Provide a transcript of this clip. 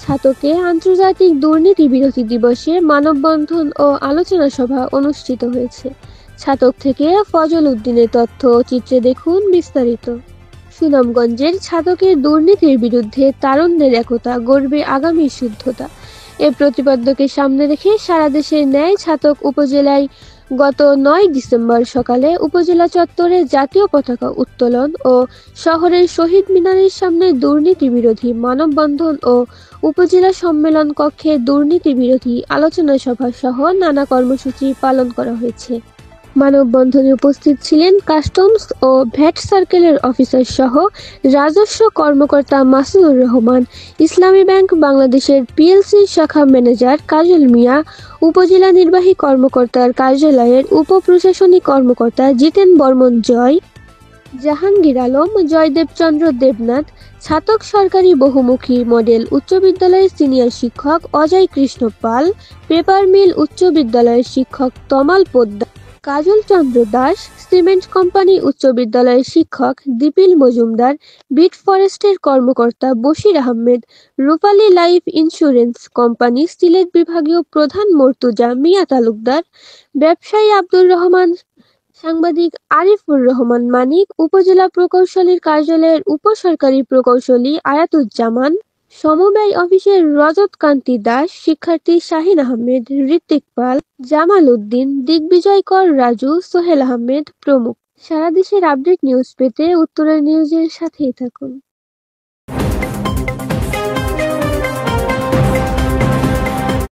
ছাতকে আন্তর্জাতিক দুর্নীতি বিরোধী দিবসে মানববন্ধন ও আলোচনা সভা অনুষ্ঠিত হয়েছে। ছাতক থেকে ফজল উদ্দিনের তথ্য ও চিত্রে দেখুন বিস্তারিত। সুনামগঞ্জের ছাতকের দুর্নীতির বিরুদ্ধে তারুণ্যের একতা গড়বে আগামীর শুদ্ধতা। এ প্রতিপাদ্যকে সামনে রেখে সারা দেশের ন্যায় ছাতক উপজেলায় গত ৯ ডিসেম্বর সকালে উপজেলা চত্বরে জাতীয় পতাকা উত্তোলন ও শহরের শহীদ মিনারের সামনে দুর্নীতি বিরোধী মানববন্ধন ও উপজেলা সম্মেলন কক্ষে দুর্নীতি বিরোধী আলোচনা সভা সহ নানা কর্মসূচি পালন করা হয়েছে। মানববন্ধনে উপস্থিত ছিলেন কাস্টমস ও ভ্যাট সার্কেলের অফিসার সহ রাজস্ব কর্মকর্তা মাসুদুর রহমান, ইসলামী ব্যাংক বাংলাদেশের পিএলসি শাখা ম্যানেজার কাজল মিয়া, উপজেলা নির্বাহী কর্মকর্তার কার্যালয়ের উপ-প্রশাসনিক কর্মকর্তা জিতেন বর্মন জয়, জাহাঙ্গীর আলম, জয়দেবচন্দ্র দেবনাথ, ছাতক সরকারি বহুমুখী মডেল উচ্চ বিদ্যালয়ের সিনিয়র শিক্ষক অজয় কৃষ্ণ পাল, পেপার মিল উচ্চ বিদ্যালয়ের শিক্ষক তমাল পোদ্দার, কাজল চন্দ্র দাস, সিমেন্ট কোম্পানি উচ্চ বিদ্যালয়ের শিক্ষক দীপিল মজুমদার, বিট ফরেস্টের কর্মকর্তা বশির আহমেদ, রূপালী লাইফ ইন্স্যুরেন্স কোম্পানি সিলেট বিভাগীয় প্রধান মর্তুজা মিয়া তালুকদার, ব্যবসায়ী আব্দুর রহমান, সাংবাদিক আরিফুর রহমান মানিক, উপজেলা প্রকৌশলীর কার্যালয়ের উপসরকারি প্রকৌশলী আয়াতুজ্জামান, সমবায় অফিসের রজত কান্তি দাস, শিক্ষার্থী শাহিন আহমেদ, ঋত্বিক পাল, জামাল উদ্দিন, দিগ্বিজয়কর রাজু, সোহেল আহমেদ প্রমুখ। সারা দেশের আপডেট নিউজ পেতে উত্তরের নিউজের সাথেই থাকুন।